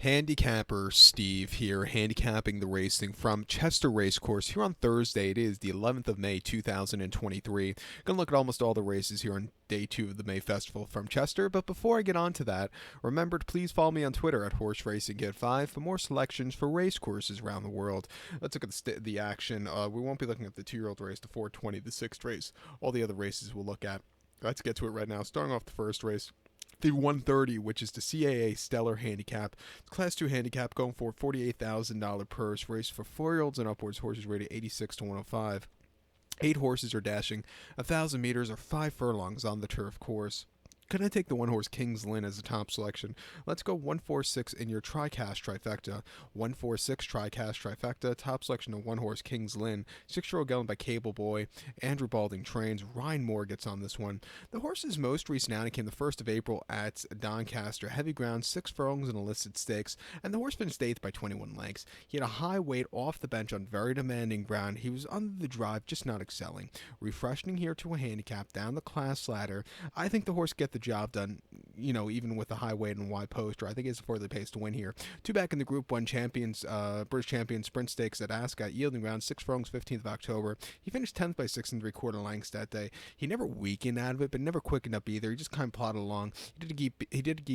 Handicapper Steve here, handicapping the racing from Chester Racecourse here on Thursday. It is the 11th of May, 2023. Gonna look at almost all the races here on day 2 of the May Festival from Chester. But before I get on to that, remember to please follow me on Twitter at HorseRacingKid5 for more selections for race courses around the world. Let's look at the action. We won't be looking at the 2-year-old race, the 420, the 6th race. All the other races we'll look at. Let's get to it right now. Starting off the first race. The 130, which is the CAA Stellar Handicap. Class 2 handicap going for $48,000 purse. Race for 4-year-olds and upwards. Horses rated 86 to 105. 8 horses are dashing 1,000 meters or 5 furlongs on the turf course. Gonna take the 1-horse King's Lynn as a top selection. Let's go 146 in your TriCast trifecta. 146 TriCast trifecta. Top selection of 1-horse King's Lynn. 6-year-old gelding by Cable Boy. Andrew Balding trains. Ryan Moore gets on this one. The horse's most recent outing came the 1st of April at Doncaster. Heavy ground, 6 furlongs and enlisted stakes. And the horse finished 8th by 21 lengths. He had a high weight off the bench on very demanding ground. He was under the drive, just not excelling. Refreshing here to a handicap down the class ladder. I think the horse get the job done, even with a high weight and wide poster. I think it's affordably paced to win here. 2 back in the Group 1 champions, British champion sprint stakes at Ascot, yielding ground, 6 furlongs, 15th of October. He finished 10th by 6 3/4 lengths that day. He never weakened out of it, but never quickened up either. He just kind of plodded along. He did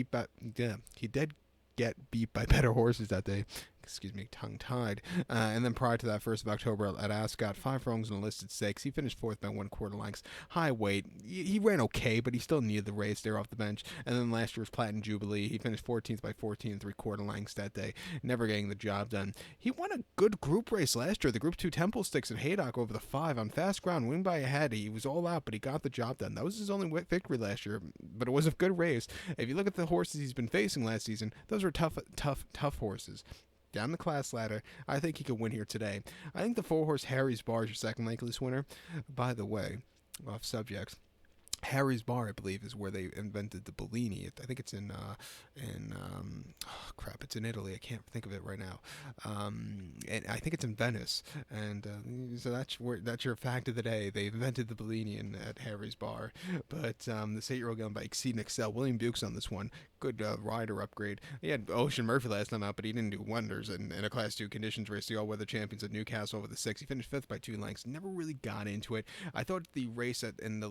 get beat by better horses that day. Excuse me, tongue-tied. And then prior to that, 1st of October at Ascot, 5 furlongs and enlisted stakes. He finished 4th by 1/4 lengths. High weight. He ran okay, but he still needed the race there off the bench. And then last year's Platinum Jubilee, he finished 14th by 14 3/4 lengths that day. Never getting the job done. He won a good group race last year. The Group 2 Temple Stakes at Haydock over the 5 on fast ground, winning by a head. He was all out, but he got the job done. That was his only victory last year, but it was a good race. If you look at the horses he's been facing last season, those were tough horses. Down the class ladder, I think he could win here today. I think the 4-horse Harry's Bar is your second likeliest winner. By the way, off subject, Harry's Bar, I believe, is where they invented the Bellini. I think it's it's in Italy. I can't think of it right now. And I think it's in Venice. And so that's your fact of the day. They invented the Bellini at Harry's Bar. But this 8-year-old gelding by Exceed and Excel. William Buch's on this one. Good rider upgrade. He had Ocean Murphy last time out, but he didn't do wonders in a Class 2 conditions race. The all-weather champions at Newcastle over the 6. He finished 5th by 2 lengths. Never really got into it. I thought the race in the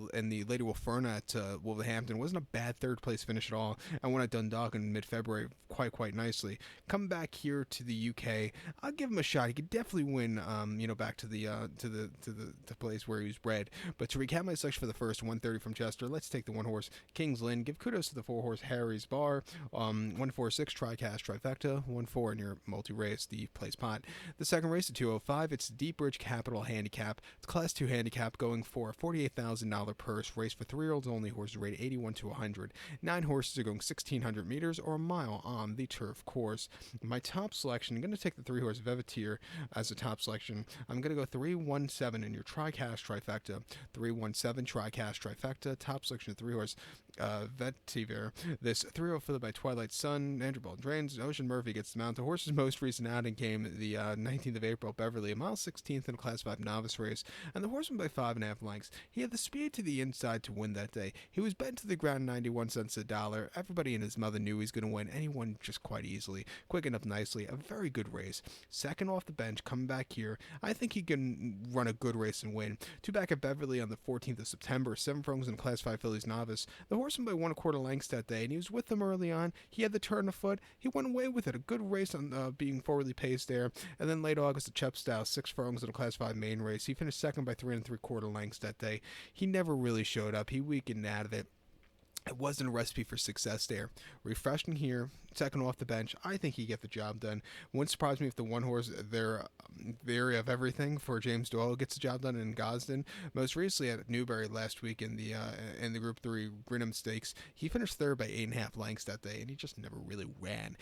Lady Wolferna at Wolverhampton wasn't a bad 3rd place finish at all. I won at Dundalk in mid-February quite nicely. Come back here to the UK. I'll give him a shot. He could definitely win. Back to the place where he was bred. But to recap my selection for the first 130 from Chester, let's take the 1-horse King's Lynn. Give kudos to the 4-horse Harry's Bar. 146 TriCast trifecta. 1-4 in your multi-race, the place pot. The second race at 205. It's Deep Bridge Capital Handicap. It's Class 2 handicap going for a $48,000 purse. Race for 3-year-olds only. Horses rated 81 to 100. 9 horses are going 1,600 meters or a mile on the turf course. My top selection, I'm going to take the 3-horse Vevetier as a top selection. I'm going to go 317 in your TriCast trifecta. 317 TriCast trifecta. Top selection of 3-horse Vetiver. This 3-year-old followed by Twilight Sun. Andrew Baldwin trains. Ocean Murphy gets the mount. The horse's most recent outing came the 19th of April. Beverly, a mile 16th in a Class 5 novice race. And the horse won by 5.5 lengths. He had the speed to the inside to win that day. He was bet to the ground 91 cents a dollar. Everybody and his mother knew he was going to win. And he won just quite easily. Quickened up nicely. A very good race. Second off the bench, coming back here. I think he can run a good race and win. 2 back at Beverly on the 14th of September. 7 furlongs in a Class 5 Fillies novice. The horse won by 1/4 lengths that day, and he was with them early on. He had the turn of foot. He went away with it. A good race on being forwardly paced there. And then late August at Chepstow, 6 furlongs in a Class 5 main race. He finished 2nd by 3 3/4 lengths that day. He never really showed up. He weakened out of it. It wasn't a recipe for success there. Refreshing here, second off the bench. I think he get the job done. Wouldn't surprise me if the 1-horse, their area of everything for James Doyle gets the job done in Gosden. Most recently at Newbury last week in the Group 3 Grinham Stakes, he finished 3rd by 8.5 lengths that day, and he just never really ran.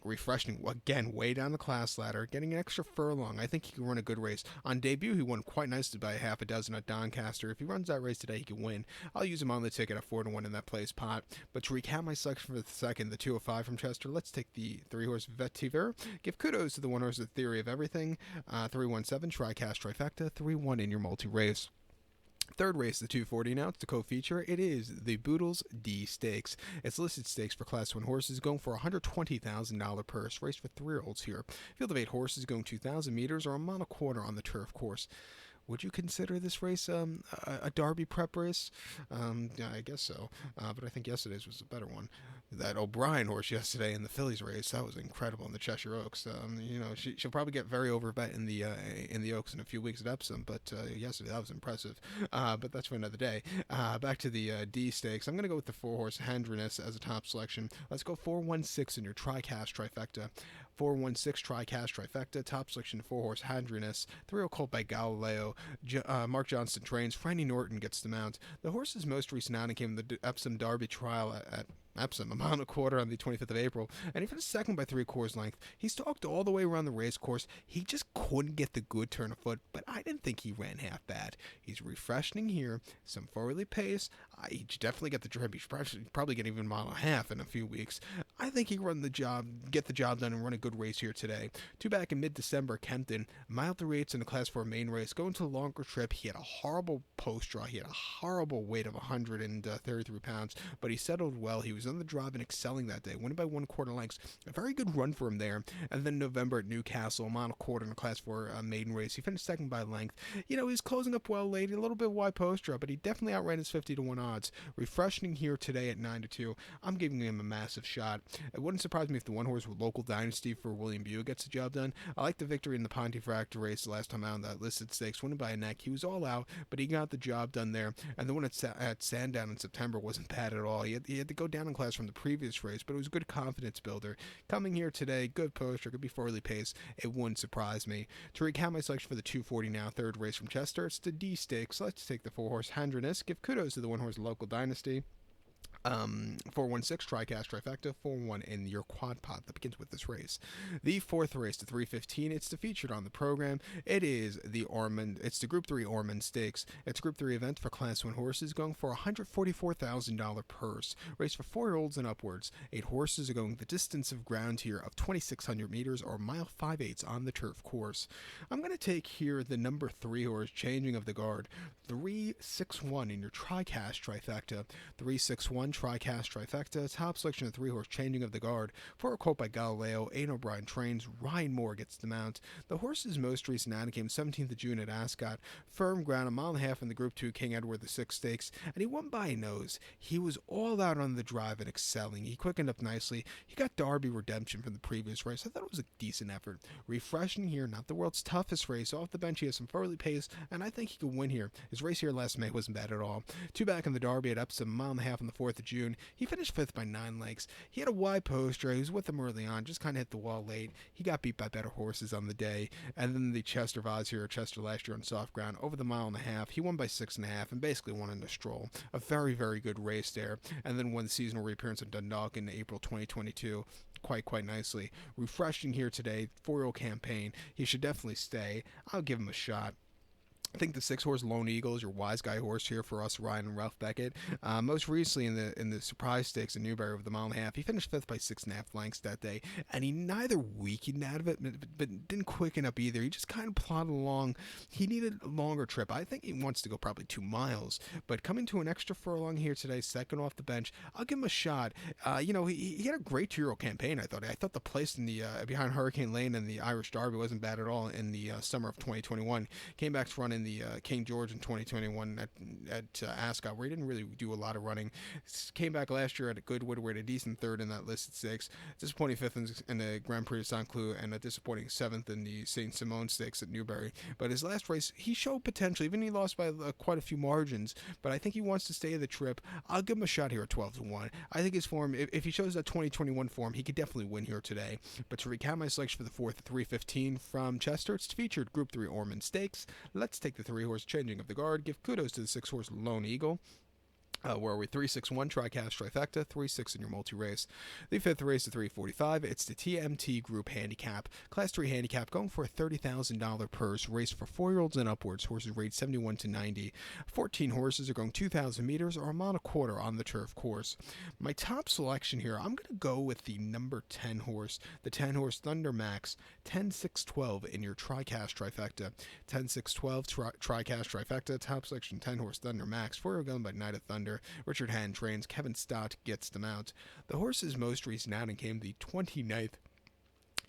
Refreshing, again, way down the class ladder, getting an extra furlong. I think he can run a good race. On debut, he won quite nicely by 6 at Doncaster. If he runs that race today, he can win. I'll use him on the ticket at 4-1 in that place pot. But to recap my selection for the second, the 205 from Chester, let's take the 3-horse Vetiver. Give kudos to the 1-horse The Theory of Everything. 317 TriCast trifecta. 3-1 in your multi-race. Third race, the 240 now. It's the co-feature. It is the Boodles Dee Stakes. It's listed stakes for Class 1 horses going for a $120,000 purse. Race for 3-year-olds here. Field of 8 horses going 2,000 meters or a mile and a quarter on the turf course. Would you consider this race a Derby prep race? Yeah, I guess so. But I think yesterday's was a better one. That O'Brien horse yesterday in the Phillies race, that was incredible in the Cheshire Oaks. She'll probably get very overbet in the Oaks in a few weeks at Epsom, but yesterday that was impressive. But that's for another day. Back to the Dee Stakes. I'm going to go with the 4-horse Hendriness as a top selection. Let's go 4-1-6 in your TriCast trifecta. 4-1-6 TriCast trifecta. Top selection 4-horse Hendriness. 3-year-old colt by Galileo. Mark Johnston trains. Franny Norton gets the mount. The horse's most recent outing came in the Epsom Derby trial at Epsom, a mile and a quarter on the 25th of April, and he finished second by 3/4 length. He stalked all the way around the racecourse. He just couldn't get the good turn of foot, but I didn't think he ran half bad. He's refreshing here, some forwardly pace. He definitely get the trip. He should probably get even a mile and a half in a few weeks. I think he get the job done, and run a good race here today. Two back in mid-December, Kempton, mile 3/8 in the Class 4 main race, going to a longer trip. He had a horrible post draw. He had a horrible weight of 133 pounds, but he settled well. He was on the drive and excelling that day, winning by 1/4 lengths. A very good run for him there. And then November at Newcastle, a mile and a quarter in the Class 4 maiden race. He finished second by length. He's closing up well late, a little bit wide post draw, but he definitely outran his 50-1 odds. Refreshing here today at 9-2. I'm giving him a massive shot. It wouldn't surprise me if the one horse with local dynasty for William Buick gets the job done. I like the victory in the Pontefract race the last time out in that listed stakes, winning by a neck. He was all out, but he got the job done there. And the one at Sandown in September wasn't bad at all. He had to go down in class from the previous race, but it was a good confidence builder. Coming here today, good poster, could be forwardly paced. It wouldn't surprise me. To recount my selection for the 240 now, third race from Chester, it's the Dee Stakes. Let's take the 4-horse Hendriness. Give kudos to the 1-horse local dynasty. 4-1-6 TriCast trifecta, 4-1 in your quad pot that begins with this race. The fourth race, the 315, it's the featured on the program. It is it's the Group 3 Ormonde Stakes. It's a Group 3 event for Class 1 horses going for a $144,000 purse. Race for 4-year-olds and upwards. 8 horses are going the distance of ground here of 2,600 meters or mile 5/8 on the turf course. I'm going to take here the number 3 horse, Changing of the Guard. 3-6-1 in your TriCast trifecta. 3-6-1 TriCast trifecta. Top selection of 3-horse Changing of the Guard. For a colt by Galileo. Aidan O'Brien trains. Ryan Moore gets the mount. The horse's most recent outing came 17th of June at Ascot. Firm ground, a mile and a half in the Group 2 King Edward VI Stakes, and he won by a nose. He was all out on the drive and excelling. He quickened up nicely. He got Derby redemption from the previous race. I thought it was a decent effort. Refreshing here, not the world's toughest race. Off the bench, he has some forwardly pace, and I think he could win here. His race here last May wasn't bad at all. Two back in the Derby at Epsom, a mile and a half on the 4th of June. He finished 5th by 9 lengths. He had a wide poster. He was with them early on, just kind of hit the wall late. He got beat by better horses on the day. And then the Chester Vaz here at Chester last year on soft ground, over the mile and a half. He won by 6.5 and basically won in a stroll. A very, very good race there. And then won the seasonal reappearance in Dundalk in April 2022. Quite nicely. Refreshing here today. 4-year-old campaign. He should definitely stay. I'll give him a shot. I think the 6-horse Lone Eagle is your wise guy horse here for us, Ryan and Ralph Beckett. Most recently in the Surprise Stakes in Newbury over the mile and a half, he finished 5th by 6.5 lengths that day, and he neither weakened out of it, but didn't quicken up either. He just kind of plodded along. He needed a longer trip. I think he wants to go probably 2 miles, but coming to an extra furlong here today, second off the bench, I'll give him a shot. He had a great 2-year-old campaign. I thought the place in the behind Hurricane Lane and the Irish Derby wasn't bad at all in the summer of 2021. Came back to run in the King George in 2021 at Ascot, where he didn't really do a lot of running. Came back last year at a Goodwood, where he had a decent 3rd in that listed 6. Disappointing 5th in the Grand Prix of Saint Cloud, and a disappointing 7th in the St. Simon Stakes at Newbury. But his last race, he showed potential. Even he lost by quite a few margins, but I think he wants to stay the trip. I'll give him a shot here at 12-1. I think his form, if he shows that 2021 form, he could definitely win here today. But to recount my selection for the 4th, 315 from Chester, it's featured Group 3 Ormonde Stakes. Let's take the 3-horse Changing of the Guard. Give kudos to the 6-horse Lone Eagle. Where are we? 361 Tricast Trifecta, 3-6 in your multi race. The fifth race at 345. It's the TMT Group Handicap, Class 3 Handicap, going for a $30,000 purse. Race for 4-year-olds and upwards. Horses rated 71 to 90. 14 horses are going 2,000 meters or a mile and a quarter on the turf course. My top selection here, I'm going to go with the number 10 horse, the 10 horse Thunder Max, 10-6-12 in your Tricast Trifecta. 10-6-12 Tricast Trifecta, top selection 10 horse Thunder Max, 4-year gun by Night of Thunder. Richard Hand trains. Kevin Stott gets them out. The horse's most recent outing came the 29th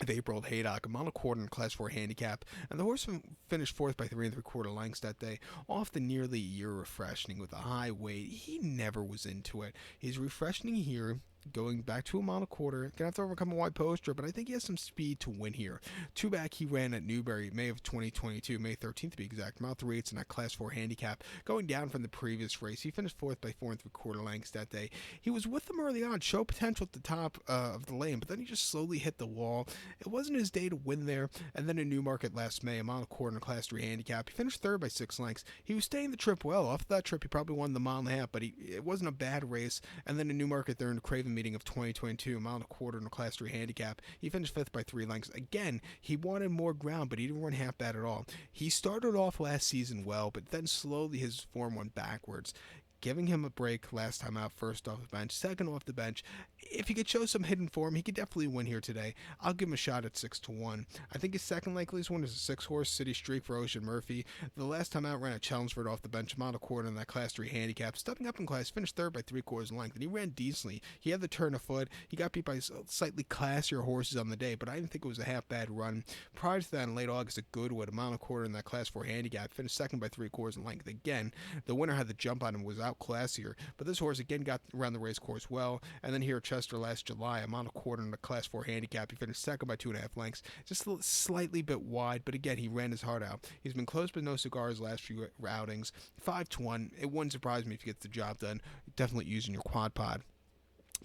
of April at Haydock, a mile and a quarter in Class 4 handicap, and the horse finished fourth by 3 3/4 lengths that day, off the nearly year refreshing with a high weight. He never was into it. He's refreshing here, going back to a mile and a quarter. Gonna have to overcome a wide poster, but I think he has some speed to win here. Two back, he ran at Newbury, May of 2022, May 13th to be exact. Mile 3/8 in that Class 4 handicap, going down from the previous race. He finished fourth by 4 3/4 lengths that day. He was with them early on, showed potential at the top of the lane, but then he just slowly hit the wall. It wasn't his day to win there. And then in Newmarket last May, a mile and a quarter in a Class 3 handicap. He finished third by 6 lengths. He was staying the trip well. Off that trip, he probably won the mile and a half, but it wasn't a bad race. And then in Newmarket, there in the Craven meeting of 2022, a mile and a quarter in a Class 3 handicap. He finished fifth by 3 lengths. Again, he wanted more ground, but he didn't run half bad at all. He started off last season well, but then slowly his form went backwards. Giving him a break last time out, first off the bench, second off the bench. If he could show some hidden form, he could definitely win here today. I'll give him a shot at 6-1. I think his second likeliest one is a 6-horse City Streak for Ocean Murphy. The last time out ran at Chelmsford off the bench, mile and a quarter in that Class 3 handicap. Stepping up in class, finished third by 3/4 length, and he ran decently. He had the turn of foot. He got beat by slightly classier horses on the day, but I didn't think it was a half bad run. Prior to that, in late August at Goodwood, a mile and a quarter in that Class 4 handicap, finished second by 3/4 length. Again, the winner had the jump on him, was outclassier. But this horse again got around the racecourse well. And then here at Chester last July, a mile and a quarter in the Class 4 handicap. He finished second by 2.5 lengths. Just a slightly bit wide, but again, he ran his heart out. He's been close but no cigars last few outings. 5-1. It wouldn't surprise me if he gets the job done. Definitely using your quad pod.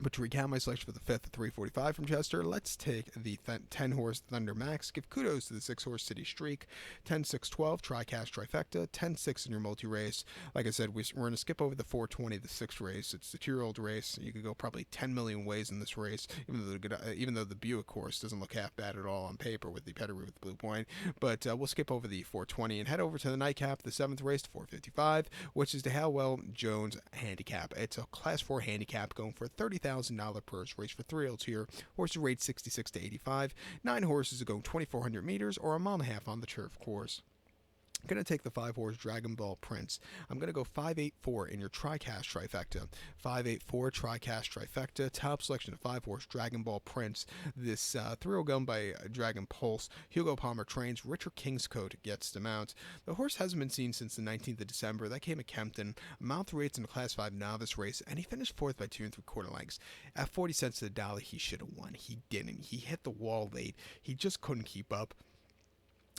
But to recap my selection for the 5th at 345 from Chester, let's take the 10-horse Thunder Max. Give kudos to the 6-horse City Streak. 10-6-12, Tricast Trifecta. 10-6 in your multi-race. Like I said, we're going to skip over the 420, the 6th race. It's the 2-year-old race. You could go probably 10 million ways in this race, even though the Buick course doesn't look half bad at all on paper with the pedigree with the Blue Point. But we'll skip over the 420 and head over to the nightcap, the 7th race, 455, which is the Howell Jones Handicap. It's a Class 4 handicap going for $30,000 purse. Race for 3-year-olds here. Horses rate 66 to 85. 9 horses are going 2,400 meters or a mile and a half on the turf course. I'm going to take the 5-horse Dragon Ball Prince. I'm going to go 5-8-4 in your Tricast Trifecta. 5-8-4 Tricast Trifecta. Top selection of 5-horse Dragon Ball Prince. This 3-year-old gun by Dragon Pulse. Hugo Palmer trains. Richard Kingscote gets them out. The horse hasn't been seen since the 19th of December. That came at Kempton. Mile 3/8 in a Class 5 novice race, and he finished fourth by 2 3/4 lengths. At 40 cents to the dollar, he should have won. He didn't. He hit the wall late. He just couldn't keep up.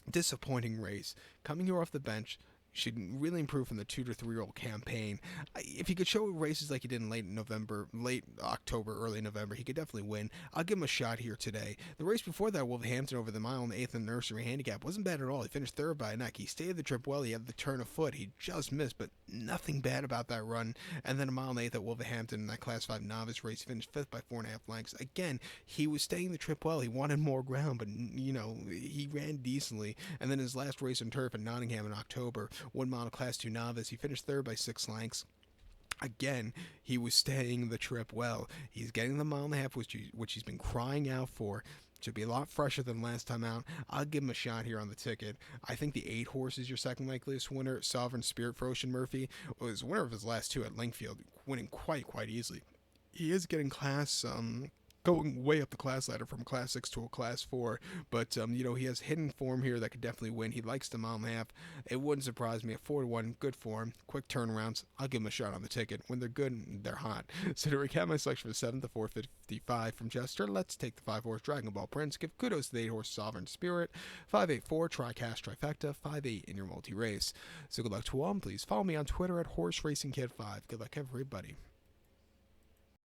Disappointing race. Coming here off the bench, should really improve from the 2 to 3-year-old campaign. If he could show races like he did in late October, early November, he could definitely win. I'll give him a shot here today. The race before that, Wolverhampton over the mile in the 8th and nursery handicap, wasn't bad at all. He finished third by a neck. He stayed the trip well. He had the turn of foot. He just missed, but nothing bad about that run. And then a mile in the 8th at Wolverhampton in that Class 5 novice race, he finished fifth by 4.5 lengths. Again, he was staying the trip well. He wanted more ground, but he ran decently. And then his last race on turf in Nottingham in October, 1 mile Class 2 novice, he finished third by 6 lengths. Again, he was staying the trip well. He's getting the mile and a half, which he's been crying out for. Should be a lot fresher than last time out. I'll give him a shot here on the ticket. I think the 8 horse is your second likeliest winner. Sovereign Spirit for Ocean Murphy was winner of his last 2 at Lingfield, winning quite easily. He is getting class going way up the class ladder from Class 6 to a Class 4, but he has hidden form here that could definitely win. He likes the mile and a half. It wouldn't surprise me. At 4-1, good form, quick turnarounds. I'll give him a shot on the ticket. When they're good, they're hot. So to recap my selection for the 7th to 455 from Chester, let's take the 5-horse Dragon Ball Prince. Give kudos to the 8-horse Sovereign Spirit. 5-8-4 Tricast Trifecta. 5-8 in your multi-race. So good luck to all. Please follow me on Twitter at HorseRacingKid5. Good luck, everybody.